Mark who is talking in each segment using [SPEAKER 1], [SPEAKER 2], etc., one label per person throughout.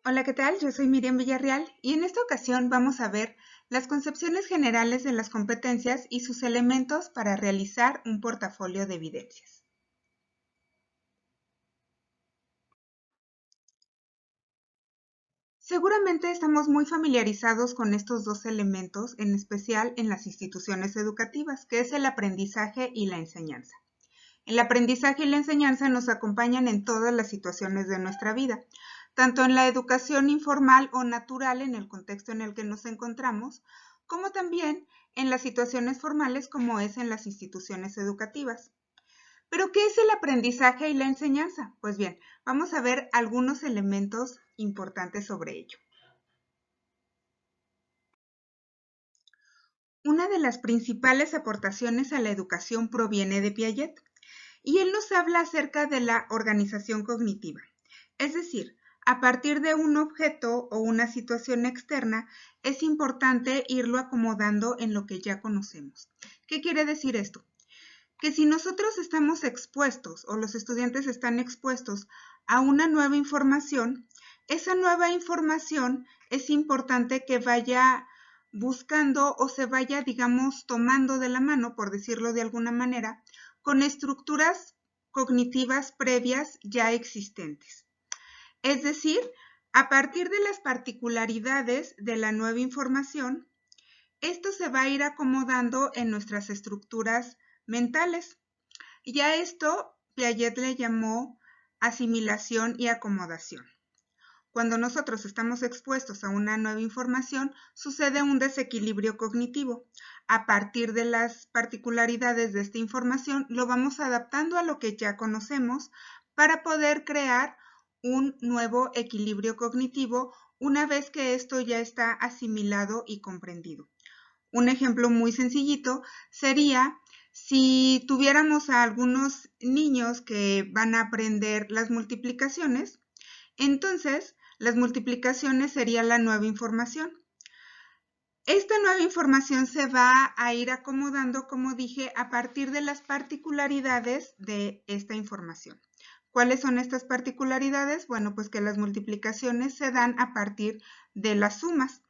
[SPEAKER 1] Hola, ¿qué tal? Yo soy Miriam Villarreal y en esta ocasión vamos a ver las concepciones generales de las competencias y sus elementos para realizar un portafolio de evidencias. Seguramente estamos muy familiarizados con estos dos elementos, en especial en las instituciones educativas, que es el aprendizaje y la enseñanza. El aprendizaje y la enseñanza nos acompañan en todas las situaciones de nuestra vida, tanto en la educación informal o natural en el contexto en el que nos encontramos, como también en las situaciones formales como es en las instituciones educativas. ¿Pero qué es el aprendizaje y la enseñanza? Pues bien, vamos a ver algunos elementos importantes sobre ello. Una de las principales aportaciones a la educación proviene de Piaget, y él nos habla acerca de la organización cognitiva. Es decir, a partir de un objeto o una situación externa, es importante irlo acomodando en lo que ya conocemos. ¿Qué quiere decir esto? Que si nosotros estamos expuestos o los estudiantes están expuestos a una nueva información, esa nueva información es importante que vaya buscando o se vaya, digamos, tomando de la mano, por decirlo de alguna manera, con estructuras cognitivas previas ya existentes. Es decir, a partir de las particularidades de la nueva información, esto se va a ir acomodando en nuestras estructuras mentales. Y a esto Piaget le llamó asimilación y acomodación. Cuando nosotros estamos expuestos a una nueva información, sucede un desequilibrio cognitivo. A partir de las particularidades de esta información, lo vamos adaptando a lo que ya conocemos para poder crear un nuevo equilibrio cognitivo una vez que esto ya está asimilado y comprendido. Un ejemplo muy sencillito sería si tuviéramos a algunos niños que van a aprender las multiplicaciones, entonces las multiplicaciones sería la nueva información. Esta nueva información se va a ir acomodando, como dije, a partir de las particularidades de esta información. ¿Cuáles son estas particularidades? Bueno, pues que las multiplicaciones se dan a partir de las sumas.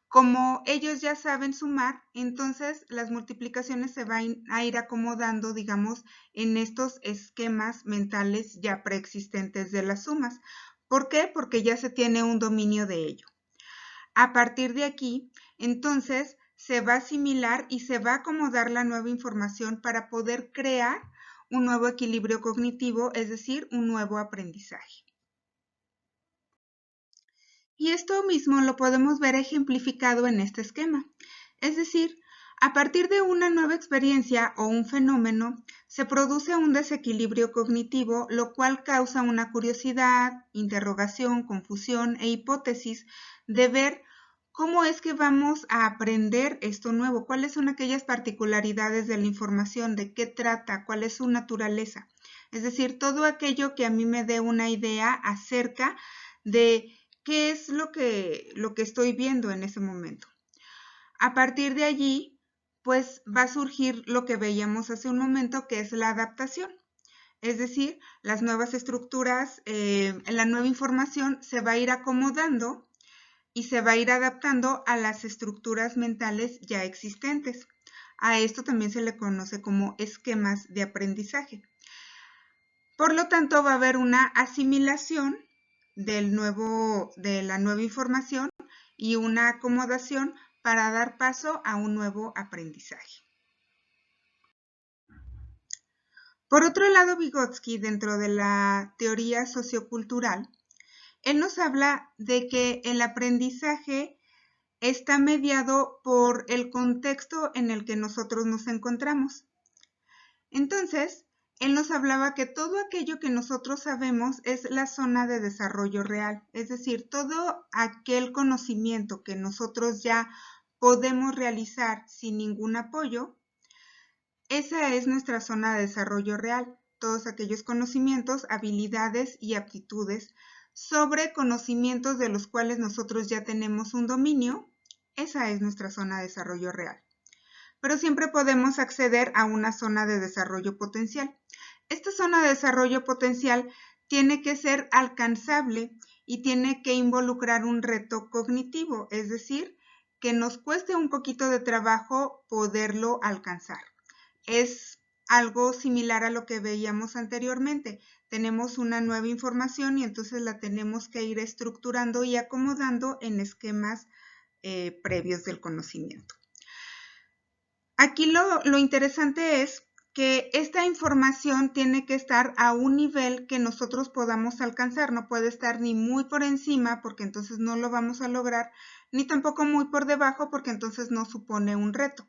[SPEAKER 1] Como ellos ya saben sumar, entonces las multiplicaciones se van a ir acomodando, digamos, en estos esquemas mentales ya preexistentes de las sumas. ¿Por qué? Porque ya se tiene un dominio de ello. A partir de aquí, entonces, se va a asimilar y se va a acomodar la nueva información para poder crear un nuevo equilibrio cognitivo, es decir, un nuevo aprendizaje. Y esto mismo lo podemos ver ejemplificado en este esquema. Es decir, a partir de una nueva experiencia o un fenómeno, se produce un desequilibrio cognitivo, lo cual causa una curiosidad, interrogación, confusión e hipótesis de ver cómo es que vamos a aprender esto nuevo, cuáles son aquellas particularidades de la información, de qué trata, cuál es su naturaleza. Es decir, todo aquello que a mí me dé una idea acerca de qué es lo que estoy viendo en ese momento. A partir de allí, pues va a surgir lo que veíamos hace un momento, que es la adaptación. Es decir, las nuevas estructuras, la nueva información se va a ir acomodando y se va a ir adaptando a las estructuras mentales ya existentes. A esto también se le conoce como esquemas de aprendizaje. Por lo tanto, va a haber una asimilación de la nueva información y una acomodación para dar paso a un nuevo aprendizaje. Por otro lado, Vygotsky, dentro de la teoría sociocultural, él nos habla de que el aprendizaje está mediado por el contexto en el que nosotros nos encontramos. Entonces, él nos hablaba que todo aquello que nosotros sabemos es la zona de desarrollo real, es decir, todo aquel conocimiento que nosotros ya podemos realizar sin ningún apoyo, esa es nuestra zona de desarrollo real, todos aquellos conocimientos, habilidades y aptitudes sobre conocimientos de los cuales nosotros ya tenemos un dominio, esa es nuestra zona de desarrollo real. Pero siempre podemos acceder a una zona de desarrollo potencial. Esta zona de desarrollo potencial tiene que ser alcanzable y tiene que involucrar un reto cognitivo, es decir, que nos cueste un poquito de trabajo poderlo alcanzar. Es algo similar a lo que veíamos anteriormente. Tenemos una nueva información y entonces la tenemos que ir estructurando y acomodando en esquemas previos del conocimiento. Aquí lo interesante es que esta información tiene que estar a un nivel que nosotros podamos alcanzar, no puede estar ni muy por encima porque entonces no lo vamos a lograr, ni tampoco muy por debajo porque entonces no supone un reto.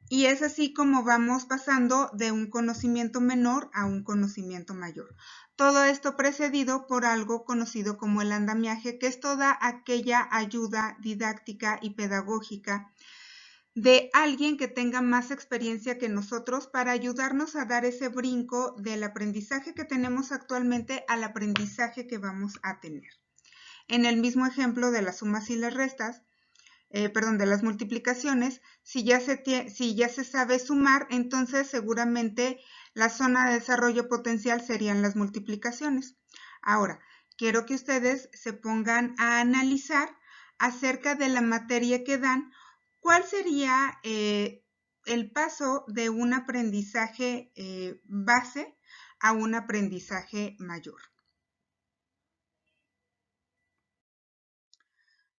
[SPEAKER 1] Y es así como vamos pasando de un conocimiento menor a un conocimiento mayor. Todo esto precedido por algo conocido como el andamiaje, que es toda aquella ayuda didáctica y pedagógica de alguien que tenga más experiencia que nosotros para ayudarnos a dar ese brinco del aprendizaje que tenemos actualmente al aprendizaje que vamos a tener. En el mismo ejemplo de las sumas y las restas, de las multiplicaciones, si ya se sabe sumar, entonces seguramente la zona de desarrollo potencial serían las multiplicaciones. Ahora, quiero que ustedes se pongan a analizar acerca de la materia que dan, cuál sería el paso de un aprendizaje base a un aprendizaje mayor.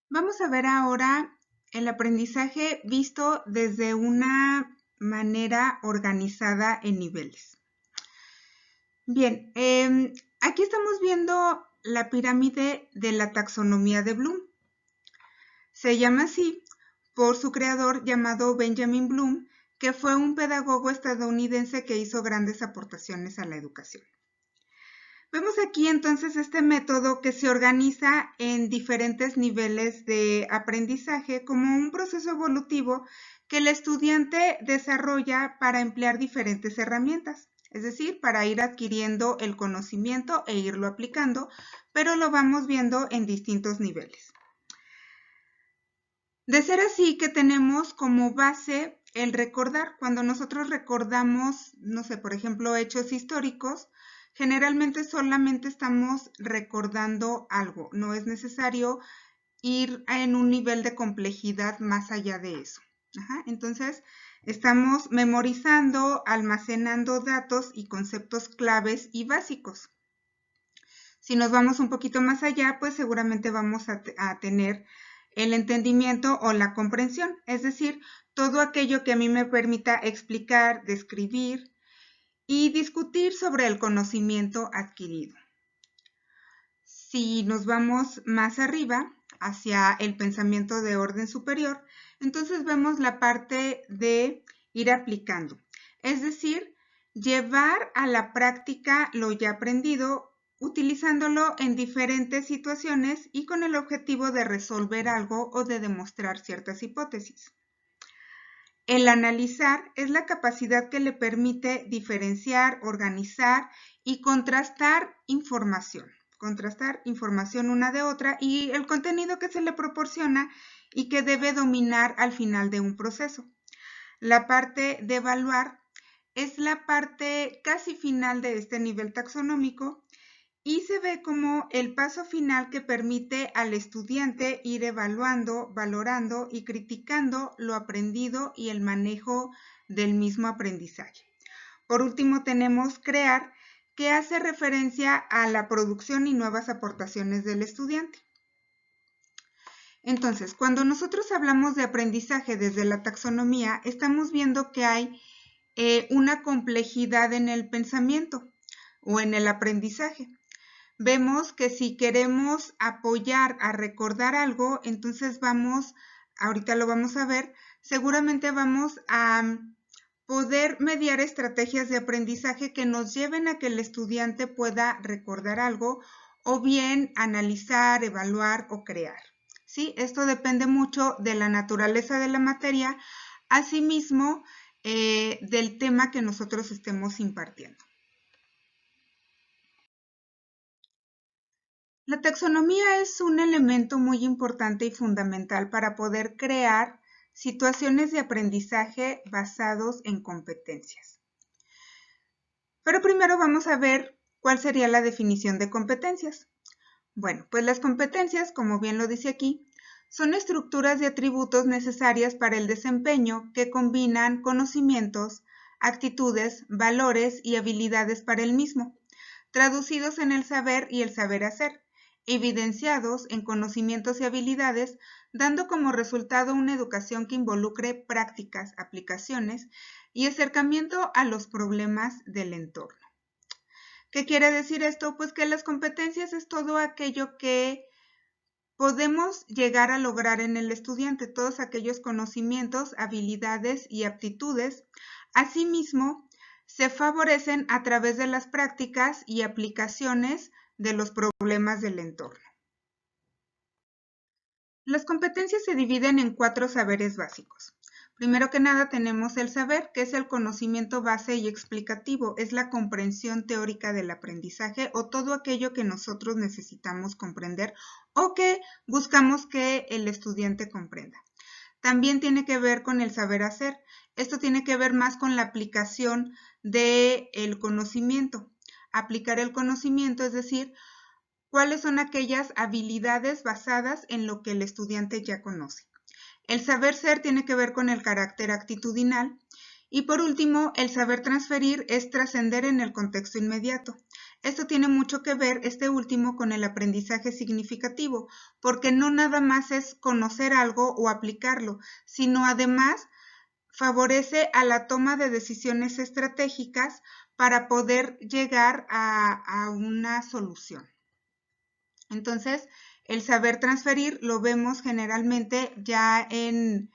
[SPEAKER 1] Vamos a ver ahora el aprendizaje visto desde una manera organizada en niveles. Bien, aquí estamos viendo la pirámide de la taxonomía de Bloom. Se llama así por su creador llamado Benjamin Bloom, que fue un pedagogo estadounidense que hizo grandes aportaciones a la educación. Vemos aquí entonces este método que se organiza en diferentes niveles de aprendizaje como un proceso evolutivo que el estudiante desarrolla para emplear diferentes herramientas, es decir, para ir adquiriendo el conocimiento e irlo aplicando, pero lo vamos viendo en distintos niveles. De ser así que tenemos como base el recordar. Cuando nosotros recordamos, no sé, por ejemplo, hechos históricos, generalmente solamente estamos recordando algo, no es necesario ir en un nivel de complejidad más allá de eso. Entonces, estamos memorizando, almacenando datos y conceptos claves y básicos. Si nos vamos un poquito más allá, pues seguramente vamos a tener el entendimiento o la comprensión, es decir, todo aquello que a mí me permita explicar, describir, y discutir sobre el conocimiento adquirido. Si nos vamos más arriba, hacia el pensamiento de orden superior, entonces vemos la parte de ir aplicando, es decir, llevar a la práctica lo ya aprendido, utilizándolo en diferentes situaciones y con el objetivo de resolver algo o de demostrar ciertas hipótesis. El analizar es la capacidad que le permite diferenciar, organizar y contrastar información una de otra y el contenido que se le proporciona y que debe dominar al final de un proceso. La parte de evaluar es la parte casi final de este nivel taxonómico y se ve como el paso final que permite al estudiante ir evaluando, valorando y criticando lo aprendido y el manejo del mismo aprendizaje. Por último, tenemos crear, que hace referencia a la producción y nuevas aportaciones del estudiante. Entonces, cuando nosotros hablamos de aprendizaje desde la taxonomía, estamos viendo que hay una complejidad en el pensamiento o en el aprendizaje. Vemos que si queremos apoyar a recordar algo, entonces ahorita lo vamos a ver, seguramente vamos a poder mediar estrategias de aprendizaje que nos lleven a que el estudiante pueda recordar algo o bien analizar, evaluar o crear. ¿Sí? Esto depende mucho de la naturaleza de la materia, asimismo del tema que nosotros estemos impartiendo. La taxonomía es un elemento muy importante y fundamental para poder crear situaciones de aprendizaje basados en competencias. Pero primero vamos a ver cuál sería la definición de competencias. Bueno, pues las competencias, como bien lo dice aquí, son estructuras de atributos necesarias para el desempeño que combinan conocimientos, actitudes, valores y habilidades para el mismo, traducidos en el saber y el saber hacer, evidenciados en conocimientos y habilidades, dando como resultado una educación que involucre prácticas, aplicaciones y acercamiento a los problemas del entorno. ¿Qué quiere decir esto? Pues que las competencias es todo aquello que podemos llegar a lograr en el estudiante, todos aquellos conocimientos, habilidades y aptitudes. Asimismo, se favorecen a través de las prácticas y aplicaciones de los problemas del entorno. Las competencias se dividen en 4 saberes básicos. Primero que nada tenemos el saber, que es el conocimiento base y explicativo, es la comprensión teórica del aprendizaje o todo aquello que nosotros necesitamos comprender o que buscamos que el estudiante comprenda. También tiene que ver con el saber hacer. Esto tiene que ver más con la aplicación del conocimiento. Aplicar el conocimiento, es decir, cuáles son aquellas habilidades basadas en lo que el estudiante ya conoce. El saber ser tiene que ver con el carácter actitudinal. Y por último, el saber transferir es trascender en el contexto inmediato. Esto tiene mucho que ver, este último, con el aprendizaje significativo, porque no nada más es conocer algo o aplicarlo, sino además favorece a la toma de decisiones estratégicas para poder llegar a una solución. Entonces, el saber transferir lo vemos generalmente ya en,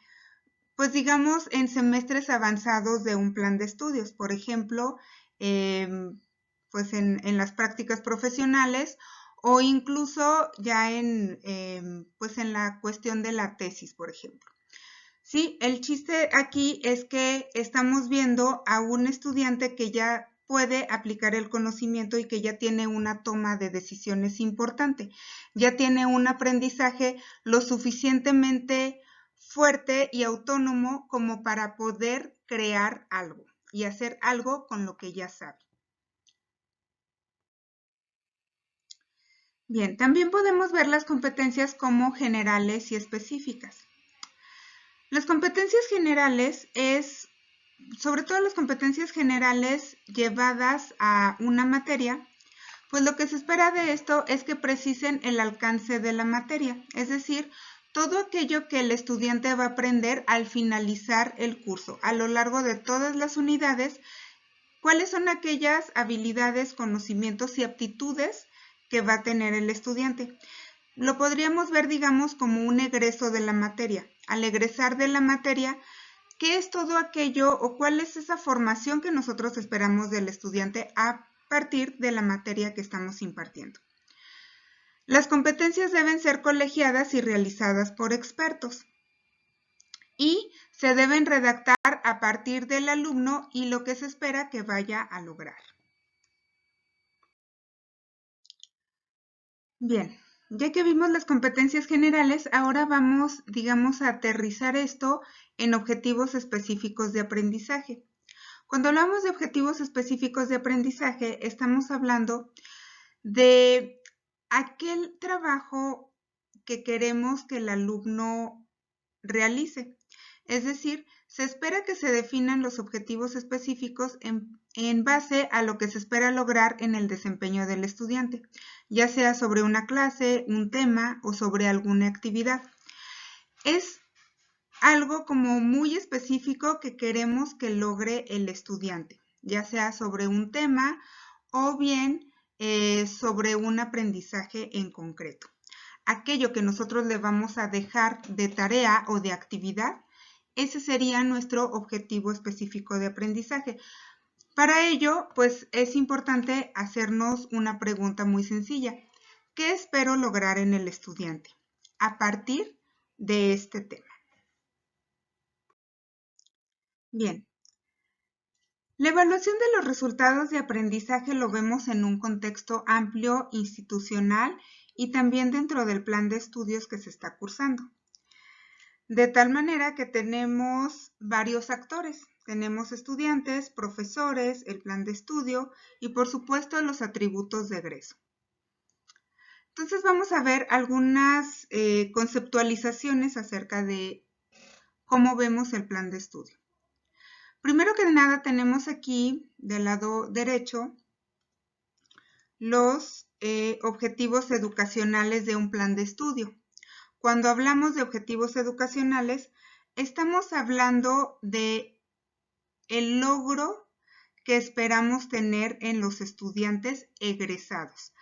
[SPEAKER 1] pues digamos, en semestres avanzados de un plan de estudios. Por ejemplo, pues en las prácticas profesionales o incluso ya pues en la cuestión de la tesis, por ejemplo. Sí, el chiste aquí es que estamos viendo a un estudiante que ya puede aplicar el conocimiento y que ya tiene una toma de decisiones importante, ya tiene un aprendizaje lo suficientemente fuerte y autónomo como para poder crear algo y hacer algo con lo que ya sabe. Bien, también podemos ver las competencias como generales y específicas. Las competencias generales es, sobre todo las competencias generales llevadas a una materia, pues lo que se espera de esto es que precisen el alcance de la materia, es decir, todo aquello que el estudiante va a aprender al finalizar el curso, a lo largo de todas las unidades, cuáles son aquellas habilidades, conocimientos y aptitudes que va a tener el estudiante. Lo podríamos ver, digamos, como un egreso de la materia. Al egresar de la materia, ¿qué es todo aquello o cuál es esa formación que nosotros esperamos del estudiante a partir de la materia que estamos impartiendo? Las competencias deben ser colegiadas y realizadas por expertos y se deben redactar a partir del alumno y lo que se espera que vaya a lograr. Bien, ya que vimos las competencias generales, ahora vamos, digamos, a aterrizar esto en objetivos específicos de aprendizaje. Cuando hablamos de objetivos específicos de aprendizaje, estamos hablando de aquel trabajo que queremos que el alumno realice. Es decir, se espera que se definan los objetivos específicos en base a lo que se espera lograr en el desempeño del estudiante, ya sea sobre una clase, un tema o sobre alguna actividad. Es algo como muy específico que queremos que logre el estudiante, ya sea sobre un tema o bien sobre un aprendizaje en concreto. Aquello que nosotros le vamos a dejar de tarea o de actividad, ese sería nuestro objetivo específico de aprendizaje. Para ello, pues es importante hacernos una pregunta muy sencilla. ¿Qué espero lograr en el estudiante a partir de este tema? Bien, la evaluación de los resultados de aprendizaje lo vemos en un contexto amplio, institucional y también dentro del plan de estudios que se está cursando. De tal manera que tenemos varios actores. Tenemos estudiantes, profesores, el plan de estudio y por supuesto los atributos de egreso. Entonces vamos a ver algunas conceptualizaciones acerca de cómo vemos el plan de estudio. Primero que nada tenemos aquí del lado derecho los objetivos educacionales de un plan de estudio. Cuando hablamos de objetivos educacionales, estamos hablando de el logro que esperamos tener en los estudiantes egresados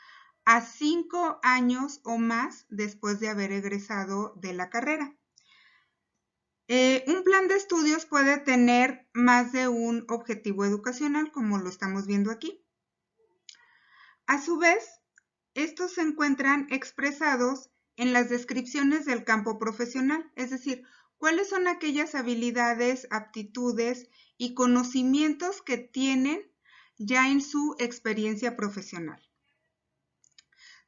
[SPEAKER 1] a 5 años o más después de haber egresado de la carrera. Un plan de estudios puede tener más de un objetivo educacional, como lo estamos viendo aquí. A su vez, estos se encuentran expresados en las descripciones del campo profesional, es decir, cuáles son aquellas habilidades, aptitudes y conocimientos que tienen ya en su experiencia profesional.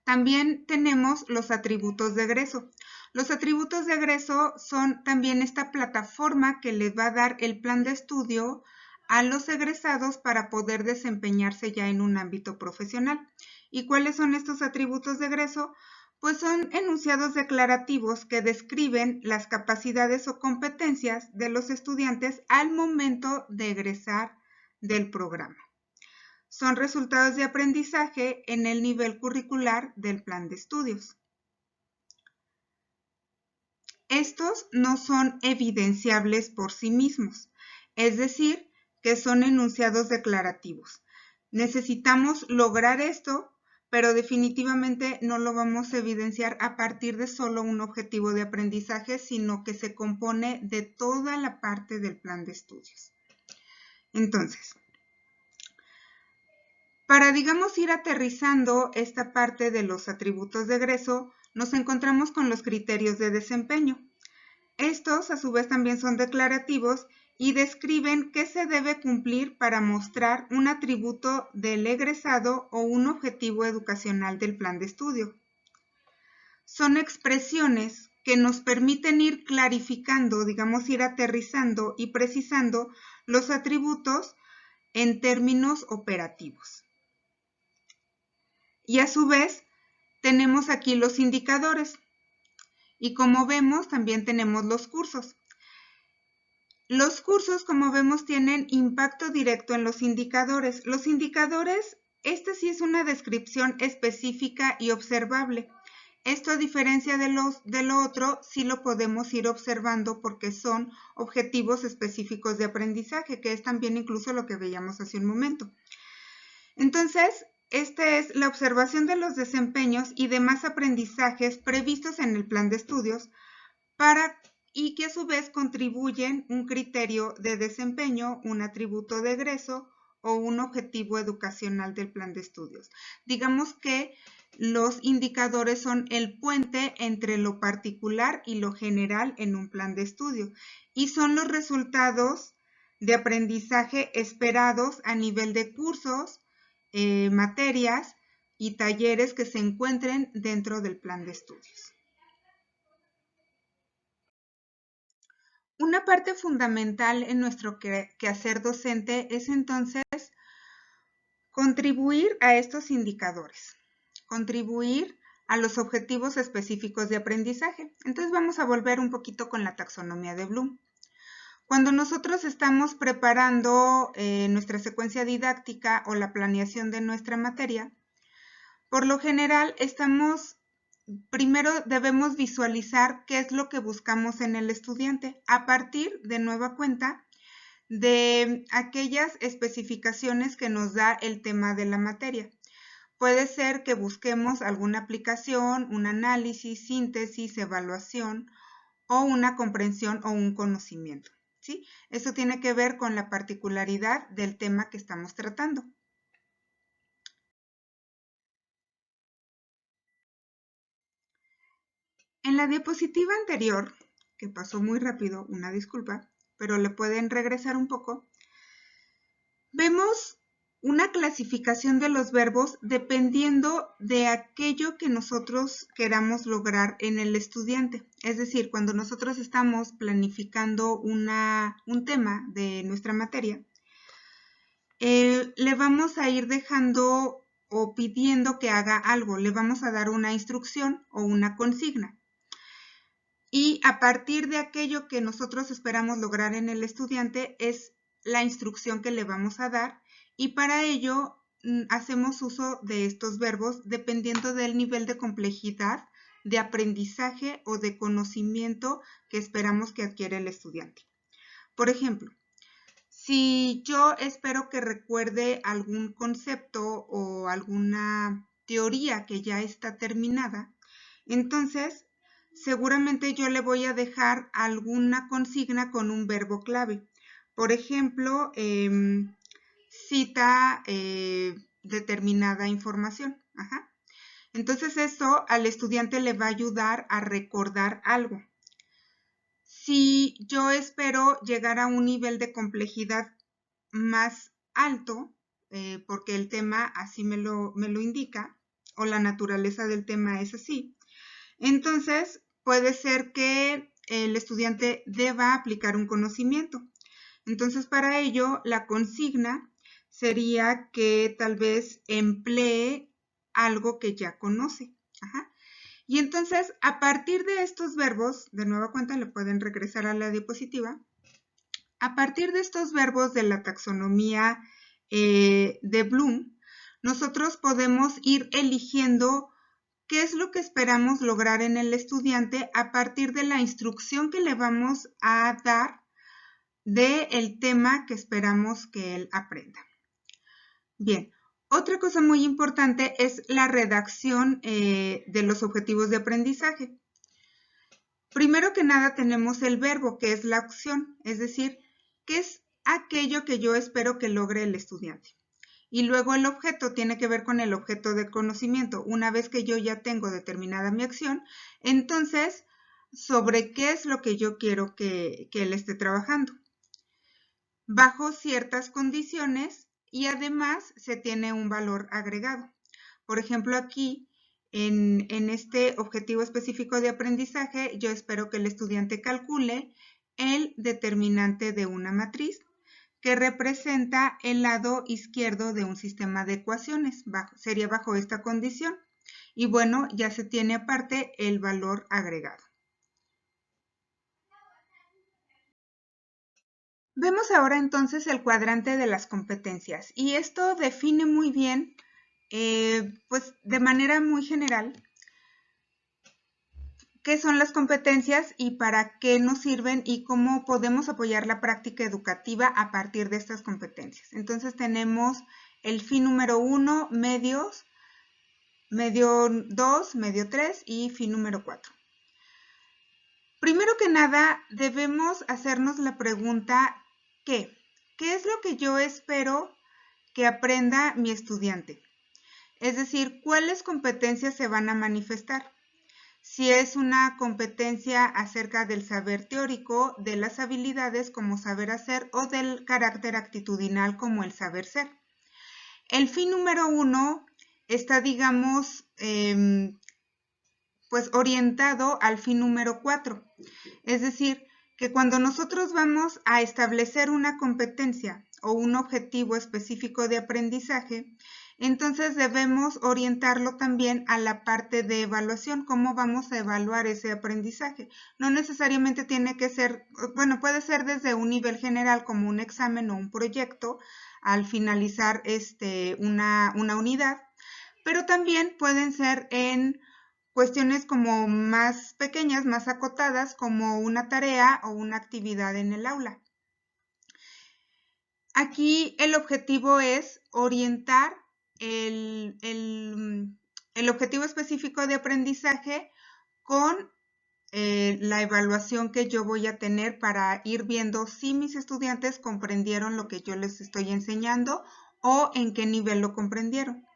[SPEAKER 1] También tenemos los atributos de egreso. Los atributos de egreso son también esta plataforma que les va a dar el plan de estudio a los egresados para poder desempeñarse ya en un ámbito profesional. ¿Y cuáles son estos atributos de egreso? Pues son enunciados declarativos que describen las capacidades o competencias de los estudiantes al momento de egresar del programa. Son resultados de aprendizaje en el nivel curricular del plan de estudios. Estos no son evidenciables por sí mismos, es decir, que son enunciados declarativos. Necesitamos lograr esto, pero definitivamente no lo vamos a evidenciar a partir de solo un objetivo de aprendizaje, sino que se compone de toda la parte del plan de estudios. Entonces, para, digamos, ir aterrizando esta parte de los atributos de egreso, nos encontramos con los criterios de desempeño. Estos, a su vez, también son declarativos y describen qué se debe cumplir para mostrar un atributo del egresado o un objetivo educacional del plan de estudio. Son expresiones que nos permiten ir clarificando, digamos, ir aterrizando y precisando los atributos en términos operativos. Y a su vez, tenemos aquí los indicadores. Y como vemos, también tenemos los cursos. Los cursos, como vemos, tienen impacto directo en los indicadores. Los indicadores, esta sí es una descripción específica y observable. Esto, a diferencia de lo otro, sí lo podemos ir observando porque son objetivos específicos de aprendizaje, que es también incluso lo que veíamos hace un momento. Entonces, esta es la observación de los desempeños y demás aprendizajes previstos en el plan de estudios y que a su vez contribuyen un criterio de desempeño, un atributo de egreso o un objetivo educacional del plan de estudios. Digamos que los indicadores son el puente entre lo particular y lo general en un plan de estudio y son los resultados de aprendizaje esperados a nivel de cursos, materias y talleres que se encuentren dentro del plan de estudios. Una parte fundamental en nuestro quehacer docente es entonces contribuir a estos indicadores, contribuir a los objetivos específicos de aprendizaje. Entonces vamos a volver un poquito con la taxonomía de Bloom. Cuando nosotros estamos preparando nuestra secuencia didáctica o la planeación de nuestra materia, por lo general primero debemos visualizar qué es lo que buscamos en el estudiante a partir de nueva cuenta de aquellas especificaciones que nos da el tema de la materia. Puede ser que busquemos alguna aplicación, un análisis, síntesis, evaluación o una comprensión o un conocimiento, ¿sí? Eso tiene que ver con la particularidad del tema que estamos tratando. En la diapositiva anterior, que pasó muy rápido, una disculpa, pero le pueden regresar un poco, vemos una clasificación de los verbos dependiendo de aquello que nosotros queramos lograr en el estudiante. Es decir, cuando nosotros estamos planificando un tema de nuestra materia, le vamos a ir dejando o pidiendo que haga algo. Le vamos a dar una instrucción o una consigna. Y a partir de aquello que nosotros esperamos lograr en el estudiante es la instrucción que le vamos a dar, y para ello hacemos uso de estos verbos dependiendo del nivel de complejidad de aprendizaje o de conocimiento que esperamos que adquiera el estudiante. Por ejemplo, si yo espero que recuerde algún concepto o alguna teoría que ya está terminada, entonces seguramente yo le voy a dejar alguna consigna con un verbo clave. Por ejemplo, cita determinada información. Entonces eso al estudiante le va a ayudar a recordar algo. Si yo espero llegar a un nivel de complejidad más alto, porque el tema así me lo indica, o la naturaleza del tema es así, entonces puede ser que el estudiante deba aplicar un conocimiento. Entonces, para ello, la consigna sería que tal vez emplee algo que ya conoce. Y entonces, a partir de estos verbos, de nueva cuenta le pueden regresar a la diapositiva, a partir de estos verbos de la taxonomía de Bloom, nosotros podemos ir eligiendo qué es lo que esperamos lograr en el estudiante a partir de la instrucción que le vamos a dar del tema que esperamos que él aprenda. Bien, otra cosa muy importante es la redacción de los objetivos de aprendizaje. Primero que nada tenemos el verbo, que es la acción, es decir, ¿qué es aquello que yo espero que logre el estudiante? Y luego el objeto tiene que ver con el objeto de conocimiento. Una vez que yo ya tengo determinada mi acción, entonces, ¿sobre qué es lo que yo quiero que él esté trabajando? Bajo ciertas condiciones y además se tiene un valor agregado. Por ejemplo, aquí en este objetivo específico de aprendizaje, yo espero que el estudiante calcule el determinante de una matriz que representa el lado izquierdo de un sistema de ecuaciones. Sería bajo esta condición. Y bueno, ya se tiene aparte el valor agregado. Vemos ahora entonces el cuadrante de las competencias, y esto define muy bien, pues de manera muy general, qué son las competencias y para qué nos sirven y cómo podemos apoyar la práctica educativa a partir de estas competencias. Entonces tenemos el fin número 1, medios, medio 2, medio 3 y fin número 4. Primero que nada, debemos hacernos la pregunta ¿qué? ¿Qué es lo que yo espero que aprenda mi estudiante? Es decir, ¿cuáles competencias se van a manifestar? Si es una competencia acerca del saber teórico, de las habilidades como saber hacer o del carácter actitudinal como el saber ser. El fin número 1 está, digamos, pues orientado al fin número 4. Es decir, que cuando nosotros vamos a establecer una competencia o un objetivo específico de aprendizaje, entonces debemos orientarlo también a la parte de evaluación, cómo vamos a evaluar ese aprendizaje. No necesariamente tiene que ser, bueno, puede ser desde un nivel general como un examen o un proyecto al finalizar una unidad, pero también pueden ser en cuestiones como más pequeñas, más acotadas, como una tarea o una actividad en el aula. Aquí el objetivo es orientar el objetivo específico de aprendizaje con la evaluación que yo voy a tener para ir viendo si mis estudiantes comprendieron lo que yo les estoy enseñando o en qué nivel lo comprendieron.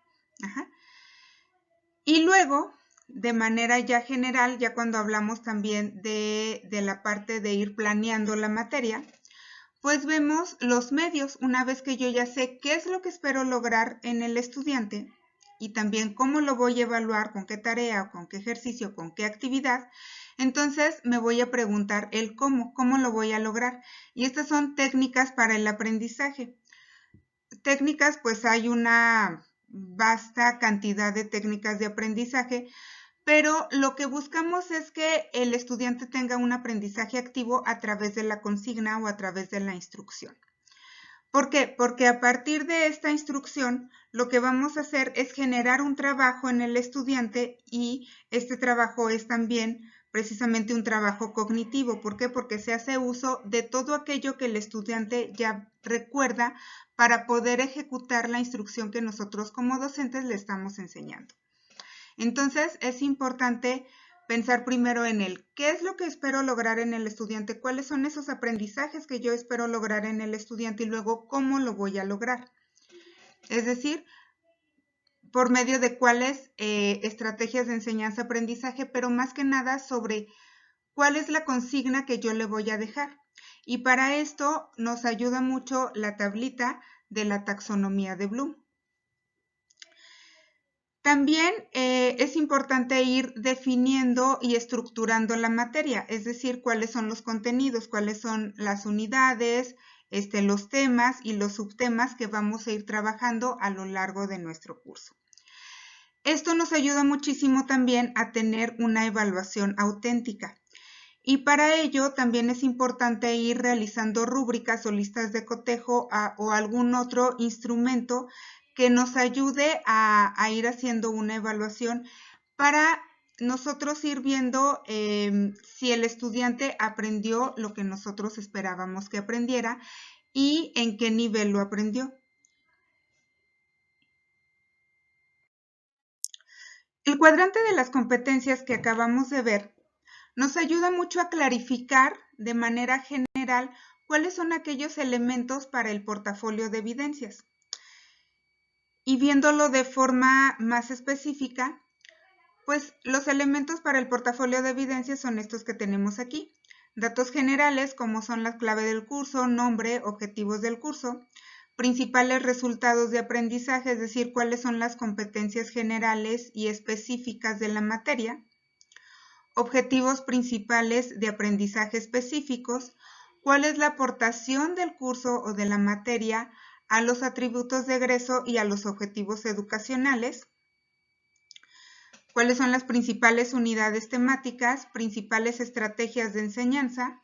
[SPEAKER 1] Y luego, de manera ya general, ya cuando hablamos también de la parte de ir planeando la materia, pues vemos los medios. Una vez que yo ya sé qué es lo que espero lograr en el estudiante y también cómo lo voy a evaluar, con qué tarea, con qué ejercicio, con qué actividad, entonces me voy a preguntar el cómo lo voy a lograr. Y estas son técnicas para el aprendizaje. Técnicas, pues hay una vasta cantidad de técnicas de aprendizaje, pero lo que buscamos es que el estudiante tenga un aprendizaje activo a través de la consigna o a través de la instrucción. ¿Por qué? Porque a partir de esta instrucción, lo que vamos a hacer es generar un trabajo en el estudiante y este trabajo es también precisamente un trabajo cognitivo. ¿Por qué? Porque se hace uso de todo aquello que el estudiante ya recuerda para poder ejecutar la instrucción que nosotros como docentes le estamos enseñando. Entonces, es importante pensar primero en el qué es lo que espero lograr en el estudiante, cuáles son esos aprendizajes que yo espero lograr en el estudiante y luego cómo lo voy a lograr. Es decir, por medio de cuáles estrategias de enseñanza-aprendizaje, pero más que nada sobre cuál es la consigna que yo le voy a dejar. Y para esto nos ayuda mucho la tablita de la taxonomía de Bloom. También es importante ir definiendo y estructurando la materia, es decir, cuáles son los contenidos, cuáles son las unidades, los temas y los subtemas que vamos a ir trabajando a lo largo de nuestro curso. Esto nos ayuda muchísimo también a tener una evaluación auténtica. Y para ello también es importante ir realizando rúbricas o listas de cotejo o algún otro instrumento que nos ayude a ir haciendo una evaluación para nosotros ir viendo si el estudiante aprendió lo que nosotros esperábamos que aprendiera y en qué nivel lo aprendió. El cuadrante de las competencias que acabamos de ver nos ayuda mucho a clarificar de manera general cuáles son aquellos elementos para el portafolio de evidencias. Y viéndolo de forma más específica, pues los elementos para el portafolio de evidencias son estos que tenemos aquí. Datos generales como son la clave del curso, nombre, objetivos del curso, principales resultados de aprendizaje, es decir, cuáles son las competencias generales y específicas de la materia, objetivos principales de aprendizaje específicos, cuál es la aportación del curso o de la materia a los atributos de egreso y a los objetivos educacionales, cuáles son las principales unidades temáticas, principales estrategias de enseñanza,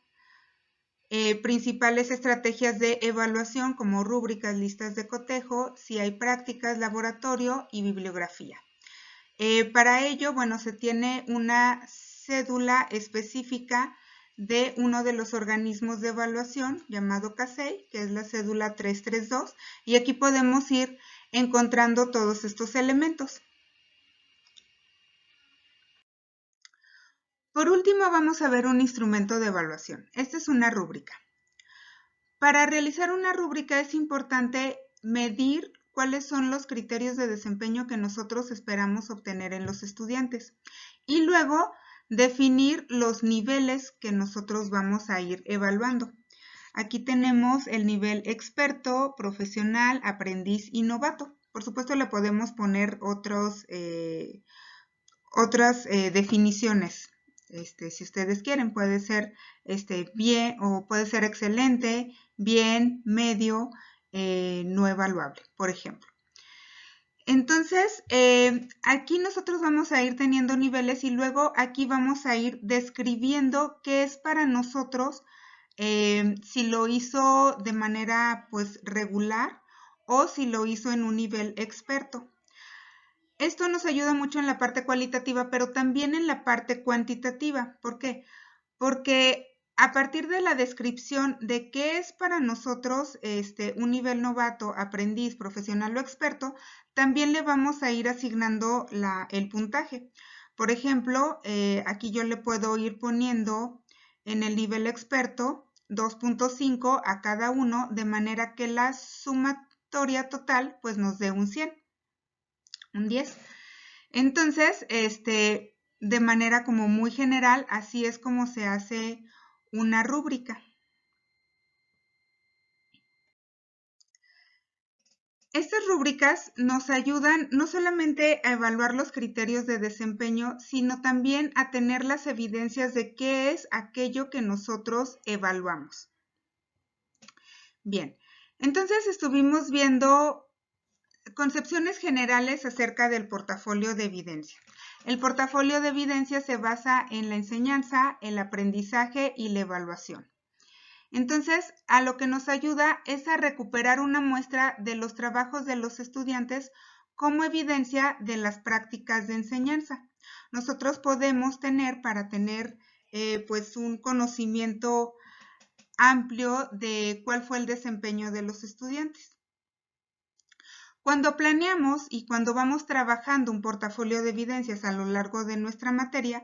[SPEAKER 1] principales estrategias de evaluación como rúbricas, listas de cotejo, si hay prácticas, laboratorio y bibliografía. Para ello, bueno, se tiene una cédula específica de uno de los organismos de evaluación llamado CASEI, que es la cédula 332, y aquí podemos ir encontrando todos estos elementos. Por último, vamos a ver un instrumento de evaluación. Esta es una rúbrica. Para realizar una rúbrica es importante medir cuáles son los criterios de desempeño que nosotros esperamos obtener en los estudiantes y luego definir los niveles que nosotros vamos a ir evaluando. Aquí tenemos el nivel experto, profesional, aprendiz y novato. Por supuesto le podemos poner otras definiciones. Si ustedes quieren, puede ser bien o puede ser excelente, bien, medio, no evaluable, por ejemplo. Entonces, aquí nosotros vamos a ir teniendo niveles y luego aquí vamos a ir describiendo qué es para nosotros, si lo hizo de manera pues regular o si lo hizo en un nivel experto. Esto nos ayuda mucho en la parte cualitativa, pero también en la parte cuantitativa. ¿Por qué? Porque a partir de la descripción de qué es para nosotros un nivel novato, aprendiz, profesional o experto, también le vamos a ir asignando el puntaje. Por ejemplo, aquí yo le puedo ir poniendo en el nivel experto 2.5 a cada uno, de manera que la sumatoria total pues nos dé un 100. Un 10. Entonces, de manera como muy general, así es como se hace una rúbrica. Estas rúbricas nos ayudan no solamente a evaluar los criterios de desempeño, sino también a tener las evidencias de qué es aquello que nosotros evaluamos. Bien, entonces estuvimos viendo concepciones generales acerca del portafolio de evidencia. El portafolio de evidencia se basa en la enseñanza, el aprendizaje y la evaluación. Entonces, a lo que nos ayuda es a recuperar una muestra de los trabajos de los estudiantes como evidencia de las prácticas de enseñanza. Nosotros podemos tener, para tener pues un conocimiento amplio de cuál fue el desempeño de los estudiantes. Cuando planeamos y cuando vamos trabajando un portafolio de evidencias a lo largo de nuestra materia,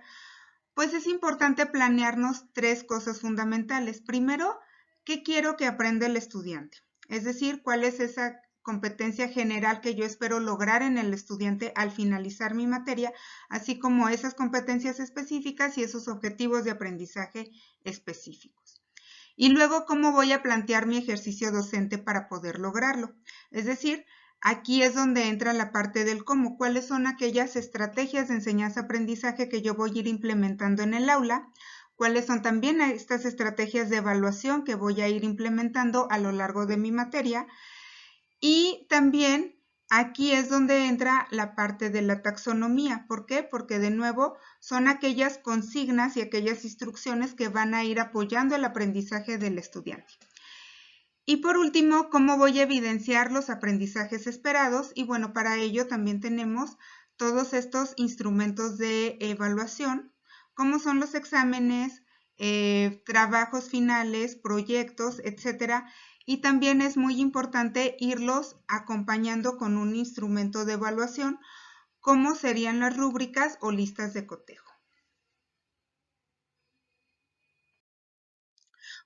[SPEAKER 1] pues es importante planearnos 3 cosas fundamentales. Primero, ¿qué quiero que aprenda el estudiante? Es decir, ¿cuál es esa competencia general que yo espero lograr en el estudiante al finalizar mi materia, así como esas competencias específicas y esos objetivos de aprendizaje específicos? Y luego, ¿cómo voy a plantear mi ejercicio docente para poder lograrlo? Es decir, aquí es donde entra la parte del cómo, cuáles son aquellas estrategias de enseñanza-aprendizaje que yo voy a ir implementando en el aula, cuáles son también estas estrategias de evaluación que voy a ir implementando a lo largo de mi materia, y también aquí es donde entra la parte de la taxonomía. ¿Por qué? Porque de nuevo son aquellas consignas y aquellas instrucciones que van a ir apoyando el aprendizaje del estudiante. Y por último, ¿cómo voy a evidenciar los aprendizajes esperados? Y bueno, para ello también tenemos todos estos instrumentos de evaluación, como son los exámenes, trabajos finales, proyectos, etcétera. Y también es muy importante irlos acompañando con un instrumento de evaluación, como serían las rúbricas o listas de cotejo.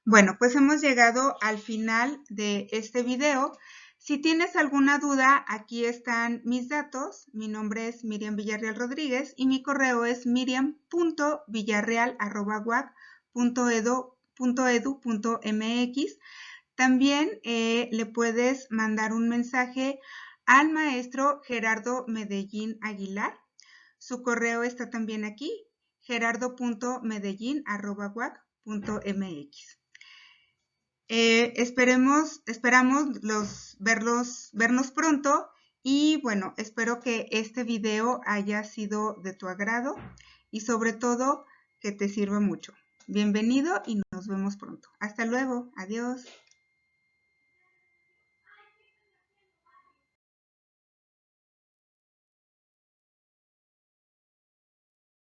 [SPEAKER 1] Bueno, pues hemos llegado al final de este video. Si tienes alguna duda, aquí están mis datos. Mi nombre es Miriam Villarreal Rodríguez y mi correo es miriam.villarreal@wac.edu.mx. También le puedes mandar un mensaje al maestro Gerardo Medellín Aguilar. Su correo está también aquí, gerardo.medellin@wac.mx. Esperamos vernos pronto y bueno, espero que este video haya sido de tu agrado y sobre todo que te sirva mucho. Bienvenido y nos vemos pronto. Hasta luego. Adiós.